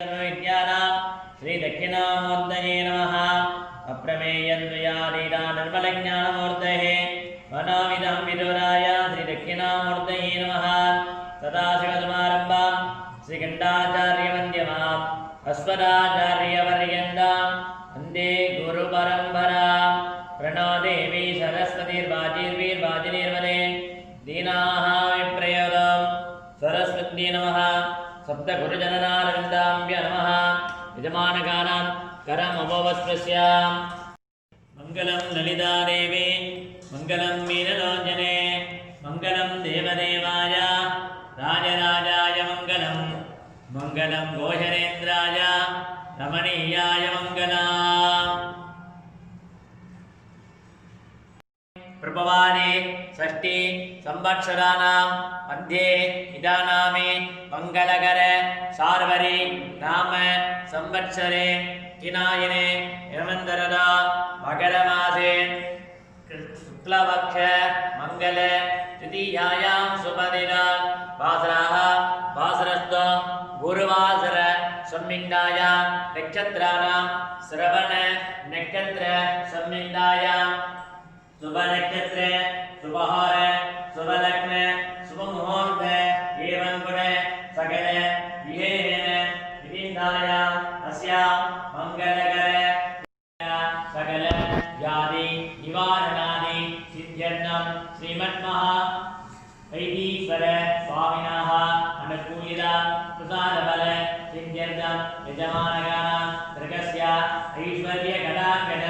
श्री दक्षिणामूर्तये नमः। अप्रमेयन्वयादीना निर्मलज्ञानमूर्तये मनोविदं विदुराय श्री दक्षिणामूर्तये नमः। सदाशिवसमारम्भां श्रीकण्ठाचार्यवन्द्यमाम् अस्मदाचार्यपर्यन्तां वन्दे गुरुपरम्परां। प्रणो देवी सरस्वतीर्वाजिर्वीर्वाजिनीर्वदे दीनाः विप्रयोदं सरस्वती नमः। सप्तगुरुजननारविन्दाभ्य नमः। यजमानगानां करमभवस्पृश्याम्। मङ्गलं ललितादेवी मङ्गलं मीनलोचने मङ्गलं देवदेवाय राजराजाय मङ्गलं मङ्गलं घोषरेन्द्राय रमणीयाय मङ्गलम्। प्रभवानि षष्ठी संवत्सराणां मध्ये इदानामि मंगलकर शार्वरी नाम संवत्सरे किनायने हेमन्तरदा मकरमासे शुक्लपक्ष मंगल तृतीयायां शुभदिना वासराः वासरस्तु गुरुवासर संमिन्दायां नक्षत्राणां श्रवण नक्षत्र संमिन्दायां शुभ नक्षत्र शुभहार शुभलग्न शुभमुहूर्त एवं गुण सकल विहेयन विदिताया अस्या मंगलकर सकल व्याधि निवारणादि सिद्ध्यर्थं श्रीमन्महा वैदीश्वर स्वामिनः अनुकूलिता प्रसादबल सिद्ध्यर्थं यजमानगानां दृगस्य ऐश्वर्यकटाक्षण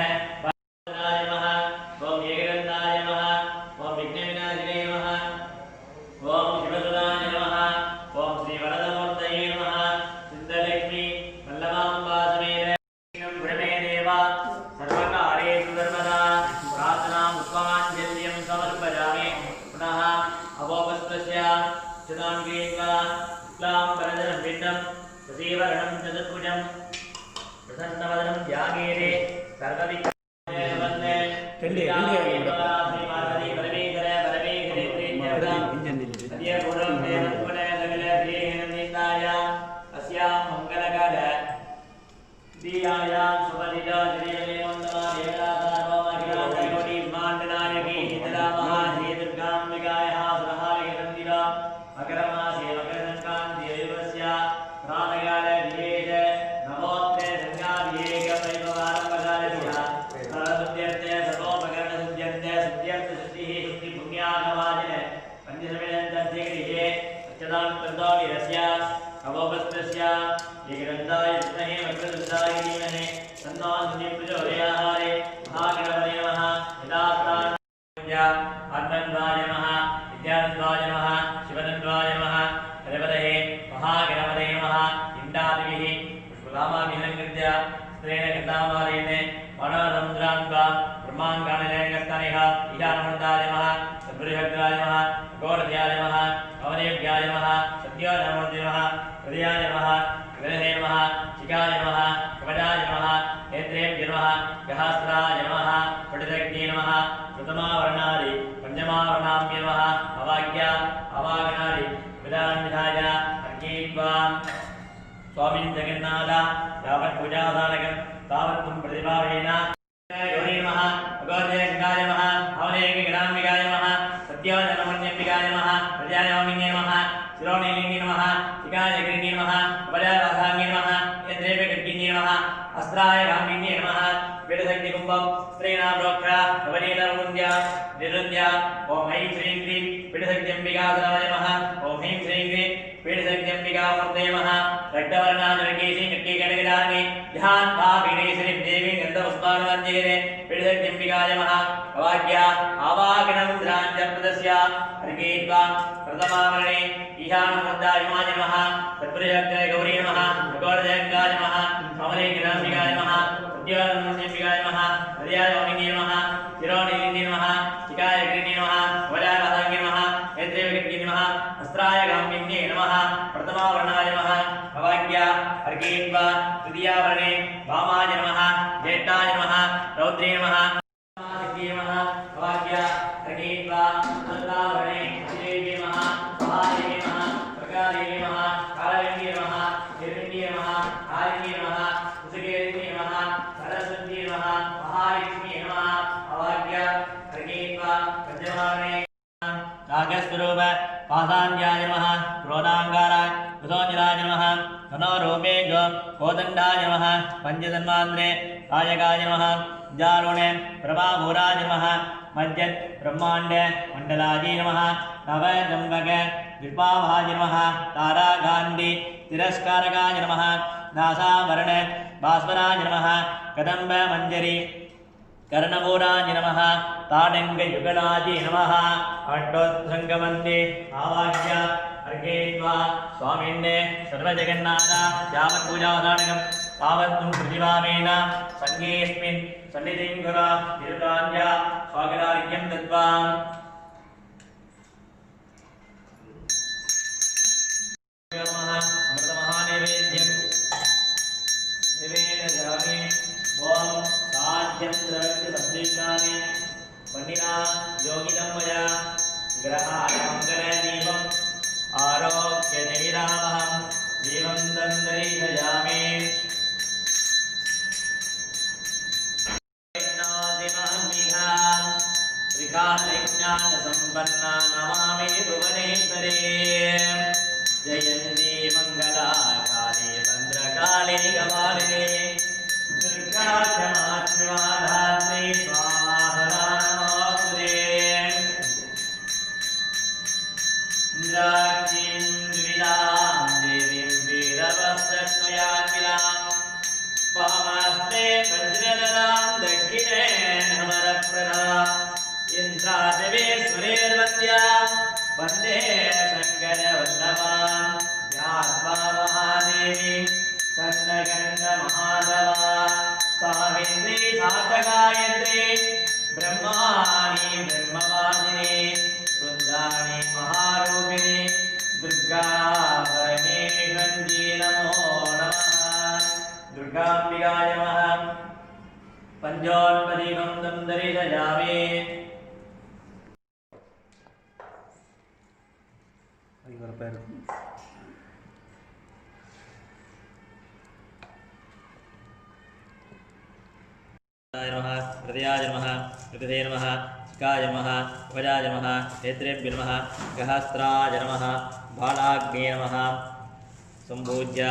स्वामी जगन्नाथ यावत् पूजासाधकं तावत् तुम प्रतिभावेन गौरी नमः गौरजयंकाय नमः हवनेकि गणाम्बिकाय नमः सत्योजनमन्यंबिकाय नमः प्रजायामिन्ये नमः शिरोणीलिंगे नमः शिखाय ग्रीणे नमः वरवासांगे नमः यद्रेपे गड्गिन्ये नमः अस्त्राय गाम्बिन्ये नमः वेदशक्ति कुंभं स्त्रीणां प्रोक्षा नवनीतमुन्द्या निरुन्द्या ओम ऐं श्रीं क्लीं वेदशक्ति अंबिकासनाय नमः ओम ऐं श्रीं क्लीं वेदशक्ति अंबिकामूर्तये नमः रक्तवर्णानुरकेशि नक्कीकटकदानि ध्यान भाविनेश्वरी देवी गन्धपुष्पाणवन्येरे वेदशक्ति अंबिकाय नमः अवाक्या आवागनं ध्यानप्रदस्य अर्घयित्वा प्रथमावरणे ईशानमुद्रायमाय नमः तत्पुरुषाय गौरी नमः गौरजयंकाय नमः अमलेकनाम्बिकाय नमः सत्योजनमन्यंबिकाय नमः हृदयायोमिने नमः शिरोणीलिंगे नमः शिखाय ग्रीणे नमः वरावसांगे नमः यद्रेवगड्गे नमः अस्त्राय गाम्बिन्ये नमः प्रथमावरणाय नमः अवाक्या अर्घयित्वा तृतीयावरणे वामाय नमः ज्येष्ठाय नमः रौद्रे नमः नमः अवाक्या अर्घयित्वा चतुर्थावरणे देवी नमः महादेवी नमः प्रकारे नमः कालवेण्ये नमः हिरण्ये नमः कोदण्डाय नमः पञ्चतन्मात्रे कायकाय नमः जारुणे प्रभाभूराय नमः मज्जत् ब्रह्माण्ड मण्डलाय नमः नवजम्बक विपावाय नमः ताराकान्ति तिरस्कारकाय नमः नासावरण भास्वराय नमः कदम्ब मंजरी कर्णपूराय नमः ताडङ्गयुगलाय नमः अष्टोत्सङ्गवन्दे आवाह्य अर्घयित्वा स्वामिन्ने सर्वजगन्नाथ यावत्पूजावधानकं तावत्तं प्रतिभावेन सङ्गेऽस्मिन् सन्निधिं कुरु दीर्घान्य स्वागतार्घ्यं दत्त्वा अमृतमहानैवेद्यं निवेदयामि ॐ साध्यं द्रव्यसंश्लिष्टानि वह्निना योगिनं मया ग्रहाय मङ्गलदीपम् आरोग्यनिविरामहं दीपं दन्दरीषयामि त्रिकालज्ञानसम्पन्ना नमामि भुवनेश्वरे जयन्ती मङ्गला काली भद्रकाली कपालिनी दुर्गा क्षमाश्वाधात्री स्वाहा नमोऽस्तुते द्राक्षीं द्विविधां देवीं वीरवस्त्रत्वयाकिलां वामहस्ते वज्रधरां दक्षिणे नवरप्रदां इन्द्रादेवेश्वरेर्वन्द्यां वन्दे शङ्करवल्लभां ध्यात्वा महादेवीं सन्नगन्धमाधवा सावित्री सातगायत्री ब्रह्माणि ब्रह्मवादिनी रुद्राणि महारूपिणी दुर्गा परमेश्वरी नमो नमः दुर्गाम्बिकाय नमः पञ्चोन्पदीपं दन्दरीषयामि नमः हृदयाय नमः हृदये नमः शिखाय नमः वजाय नमः नेत्रेभ्यो नमः गहस्त्राय नमः बालाग्ने नमः सम्पूज्य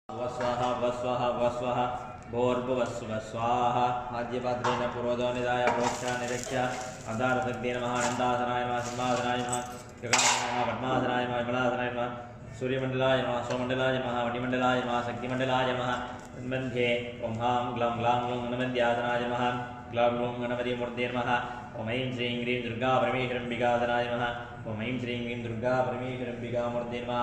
वस्वाहा वस्वाहा वस्वाहा भोर्भुवस्व स्वाहा आद्यपात्रेण पूर्वदोनिदाय प्रोक्षा निरक्ष्य अन्धारसग्ने नमः अनन्तासनाय नमः सिंहासनाय नमः गगनाय नमः पद्मासनाय नमः विमलासनाय नमः सूर्यमण्डलाय नमः सोमण्डलाय नमः वटिमण्डलाय नमः शक्तिमण्डलाय नमः मध्ये ॐ हां ग्लां ग्लां ग्लूं गणपत्यासनाय नमः ग्लां ग्लूं गणपतिमूर्ते नमः ॐ ऐं श्रीं ह्रीं दुर्गा परमेश्वरम्बिकासनाय नमः ॐ ऐं श्रीं ह्रीं दुर्गा परमेश्वरम्बिकामूर्ते नमः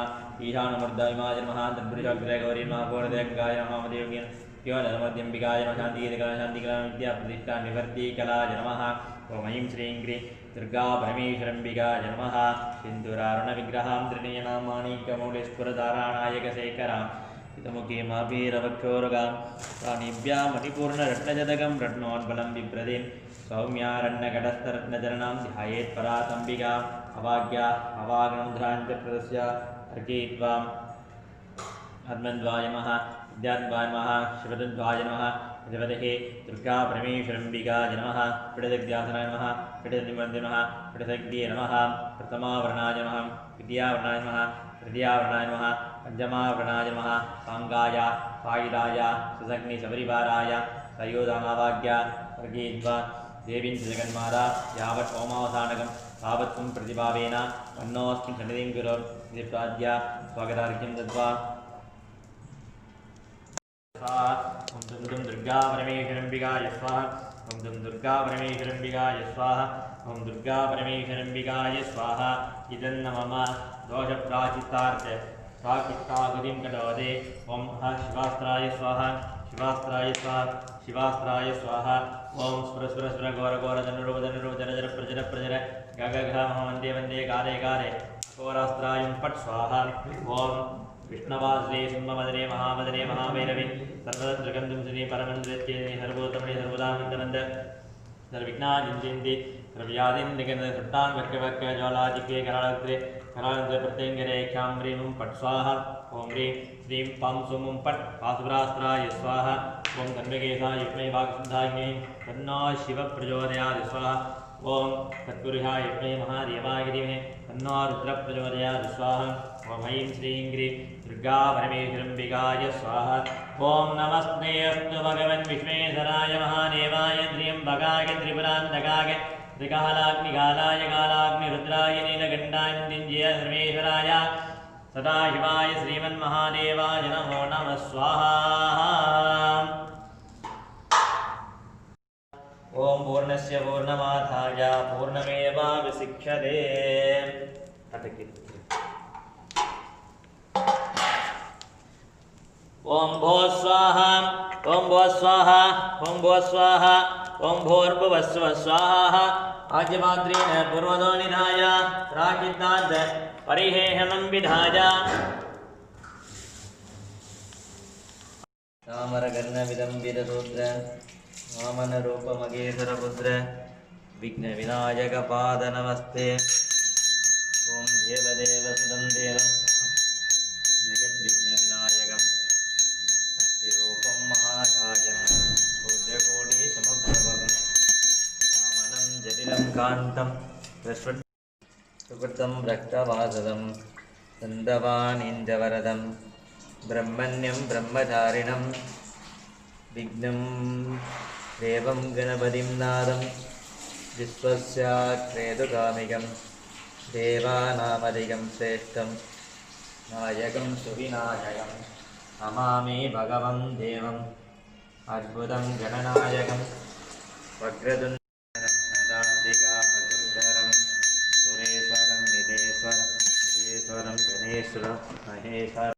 ईशानमूर्धाय नमः तद्पुरुषाग्रगौरी नमः गोरदेवगाय नमः देव्यै योनमद्यम्बिकाय नमः शान्तिकला विद्याप्रतिष्ठा निवर्तिकलाय नमः ॐ ऐं श्रीं ह्रीं दुर्गा परमेश्वरम्बिकाय नमः सिन्दूरारुणविग्रहां त्रिनयनां माणिक्यमौलिस्फुरधाराणायकशेखरां हितमुखीमापीरवक्षोरुगां प्राणिभ्यां मणिपूर्णरत्नजदकं रत्नोन्बलं बिभ्रतीं सौम्यारण्यकटस्थरत्नचरणां ध्यायेत् परातम्बिकाम् अवाग्या अवागणमुद्रां च प्रदस्य अर्घयित्वा आत्मन्वाय नमः विद्यान्वाय नमः शिवतन्वाय नमः जगदहे दुर्गा परमेश्वरम्बिकाय नमः पीडदग्ध्यासनाय नमः पीडनिमन्त्रे नमः पीडदग्ध्ये नमः प्रथमावरणाय नमः विद्यावरणाय नमः तृतीयावरणाय नमः पञ्चमावरणाय नमः साङ्गाय सायुधाय सुसग्निसपरिवाराय तयोदानावाग्य अर्घयित्वा देवीं जगन्माता यावत् होमावसानकं तावत् त्वं प्रतिभावेन अन्नोऽस्मिन् सन्निधिं कुरु दीप्ताद्य स्वागतार्घ्यं दत्त्वा ॐ दुं दुर्गा परमेश्वरम्बिकाय स्वाहा ॐ दुं दुर्गा परमेश्वरम्बिकाय स्वाहा ॐ दुर्गा परमेश्वरम्बिकाय स्वाहा इदं मम दोषप्राचितार्थ प्राकृताहुतिं करोति ॐ शिवास्त्राय स्वाहा शिवास्त्राय स्वाहा शिवास्त्राय स्वाहा ॐ स्फुर स्फुर स्फुर घोर घोर धनुरूप धनुरूप जर जर प्रजर प्रजर गग घ वन्दे वन्दे काले काले घोरास्त्राय फट् स्वाहा ॐ विष्णवास्रे सिंहमदने महामदने महाभैरवे सर्वत्रगन्धं श्री परमन्द्रत्ये सर्वोत्तमने सर्वदानन्दनन्द सर्वविघ्नादिन्दिन्ति सर्वव्याधिन्दिगन्ध सट्टान् वक्यवक्य ज्वालादिके कराळत्रे कराळन्त्रे प्रत्यङ्गरे ख्यां ह्रीं पट् स्वाहा ॐ ह्रीं श्रीं पां सोमं पट् पाशुभ्रास्त्राय स्वाहा ओम तन्वकेशाय विद्महे वाक्शुद्धाग्ने तन्नो शिव प्रचोदयात् स्वाहा ओम तत्पुरुषाय विद्महे महादेवाय धीमहि तन्नो रुद्र प्रचोदयात् स्वाहा ओम ऐं श्रीं ह्रीं दुर्गा परमेश्वरम्बिकाय स्वाहा ओम नमस्ते अस्तु भगवन् विश्वेश्वराय महादेवाय त्र्यम्बकाय त्रिपुरान्तकाय त्रिकालाग्निकालाय कालाग्निरुद्राय नीलकण्ठाय मृत्युञ्जय सर्वेश्वराय सदाशिवाय श्रीमन्महादेवाय नमो नमः स्वाहा ओम पूर्णस्य पूर्णमादाय पूर्णमेवावशिष्यते ओम भो स्वाहा ओम भो स्वाहा ओम भो स्वाहा ओम भूर्भुवस्सुवः स्वाहा आद्यमात्रेण पूर्वतो निधाय प्राचित्तात् परिहेहनं विधाय चामरकर्णविदम्बितसूत्र वामनरूपमगेसरपुत्र विघ्नविनायकपाद नमस्ते ओं देवदेवसुतं देवं जगद्विघ्नविनायकं शक्तिरूपं महाकायं सूर्यकोटिसमुद्भवं वामनं जटिलं कान्तं सुकृतं रक्तवासदं सन्दवानीन्द्रवरदं ब्रह्मण्यं ब्रह्मचारिणं विघ्नं देवं गणपतिं नादं विश्वस्याग्रेदुकामिकं देवानामधिकं श्रेष्ठं नायकं सुविनायकं नमामि भगवं देवम् अद्भुतं गणनायकं वक्रतुण्डरं सुरेश्वरं निधेश्वरं सुरेश्वरं गणेश्वरं महेश्वरं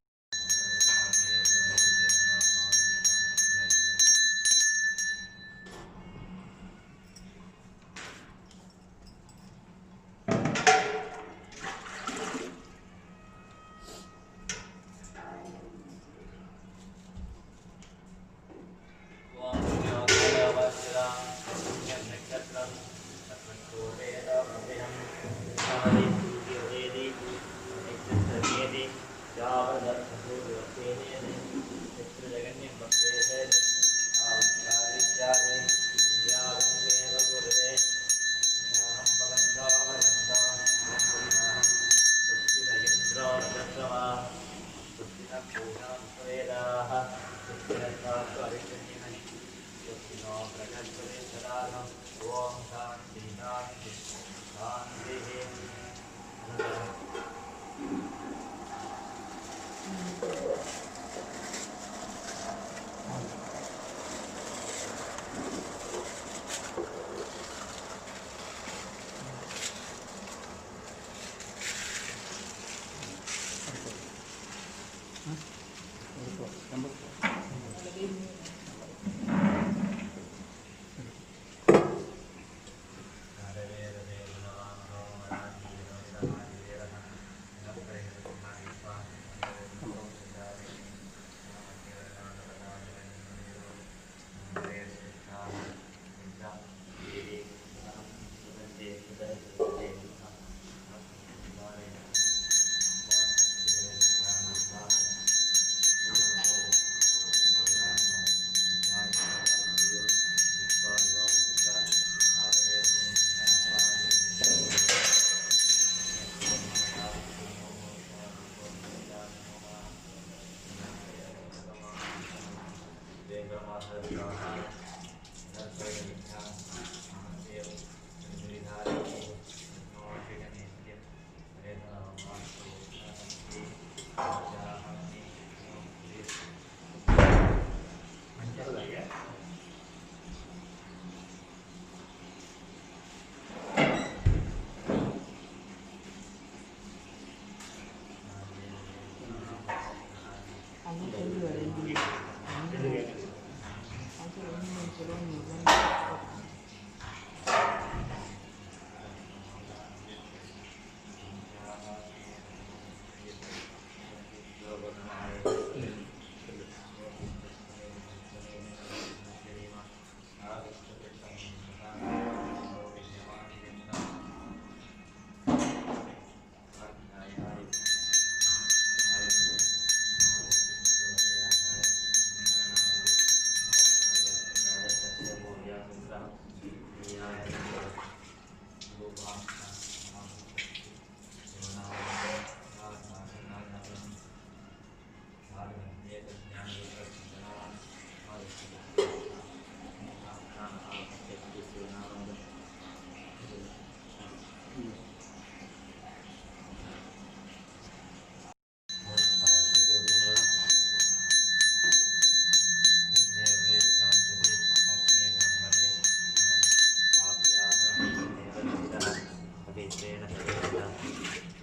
क्षेत्रेण सदेव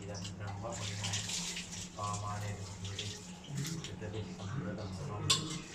इदं ब्रह्म कामाने तदपि संप्रदं अस्मिन्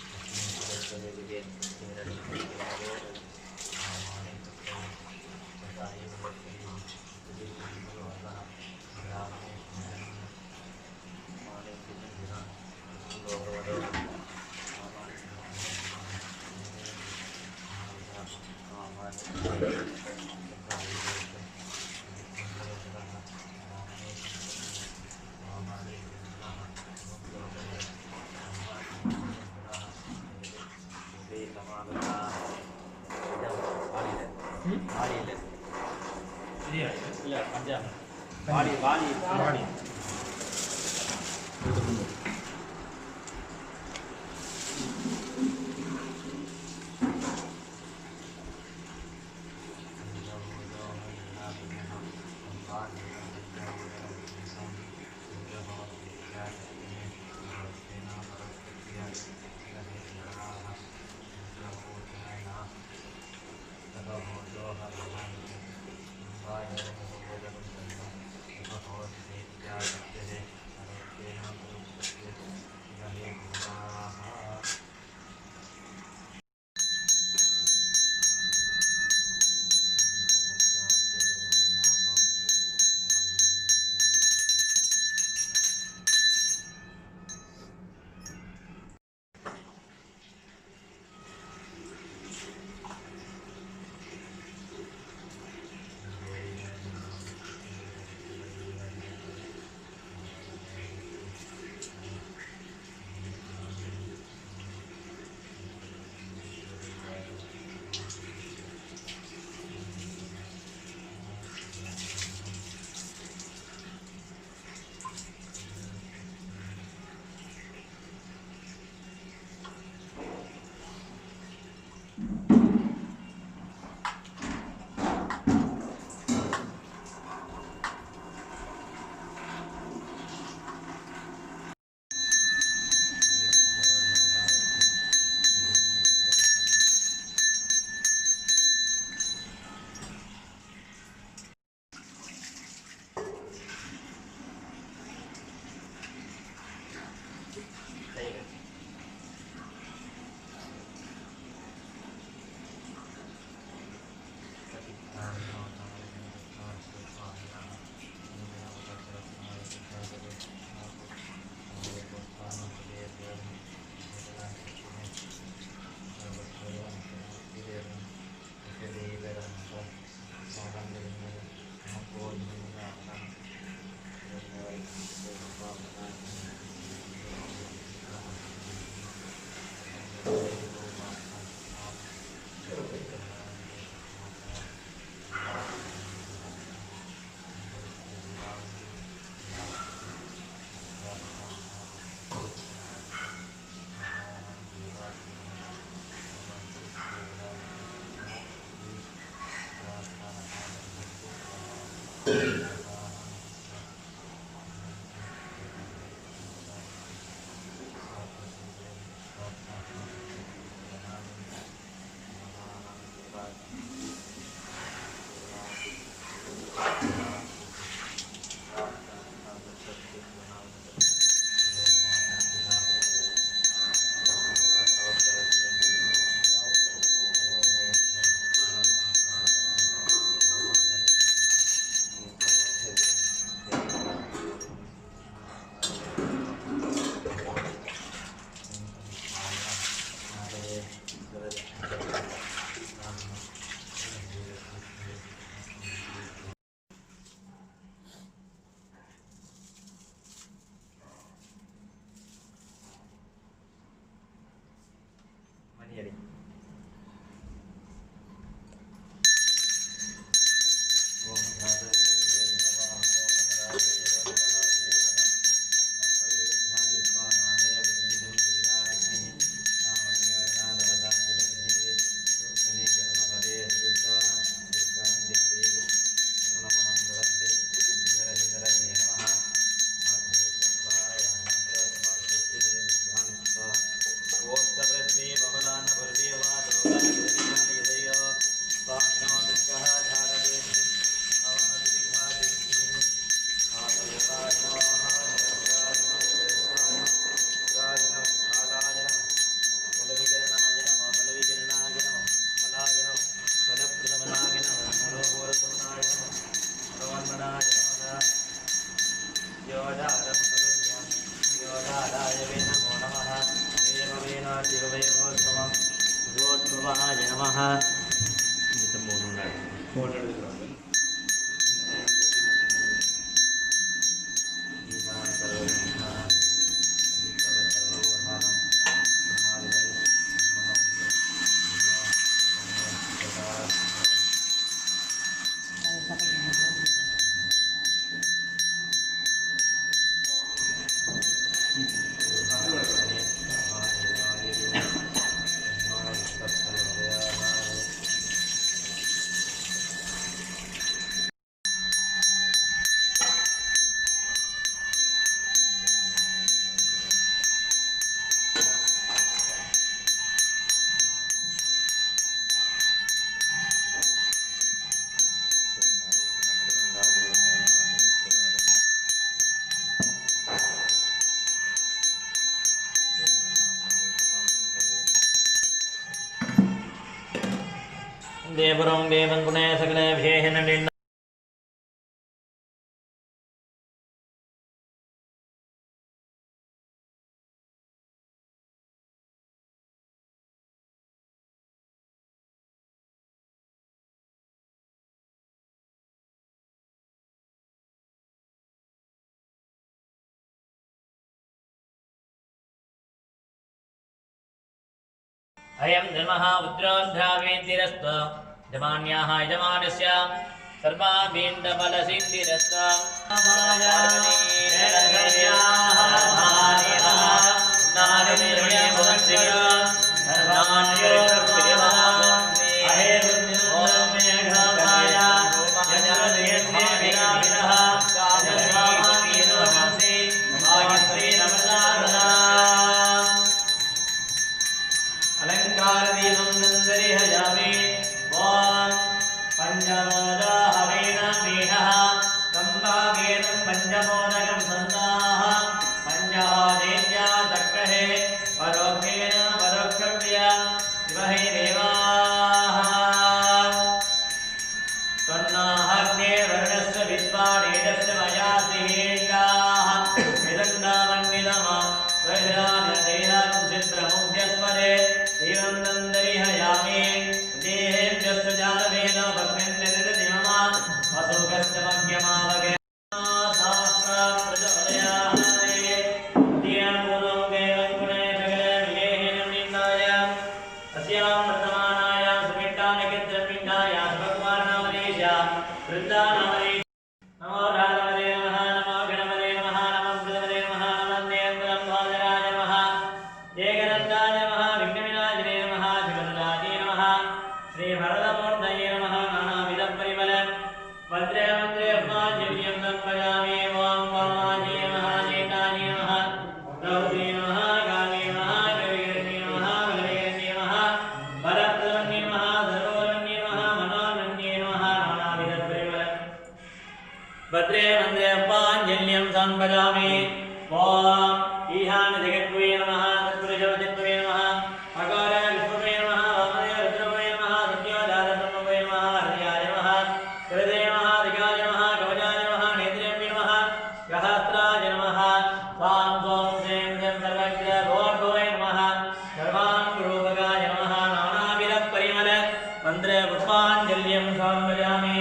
देवरं देवं गुणे सकले विशेषण निन्न अयं धर्मः पुत्रोऽध्यावेतिरस्त्व जमान्याः यजमानस्य सर्वाभीण्डबलसिद्धिरस्त्व भद्रे वन्दे पाञ्जन्यं संभजामि ॐ ईशान जगद्गुवे नमः तत्पुरुषवचित्तवे नमः अकार विष्णुवे नमः वामने रुद्रवे नमः सत्योजातब्रह्मवे नमः हृदयाय नमः हृदये नमः दिगाय नमः कवचाय नमः नेत्रेभ्ये नमः सहस्राय नमः सां सों सें जं सर्वज्ञ भोर्भवे नमः सर्वाङ्गरूपकाय नमः नानाविधपरिमल मन्त्रे पुष्पाञ्जल्यं संभजामि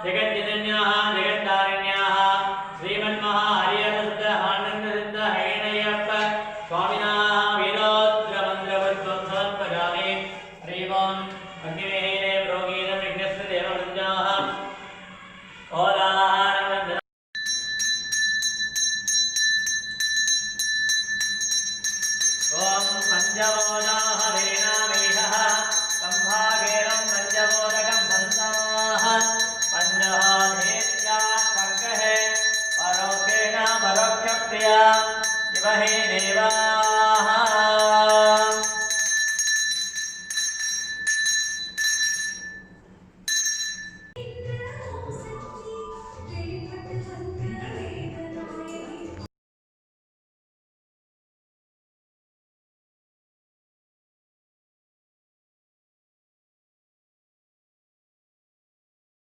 जगज्जनन्याः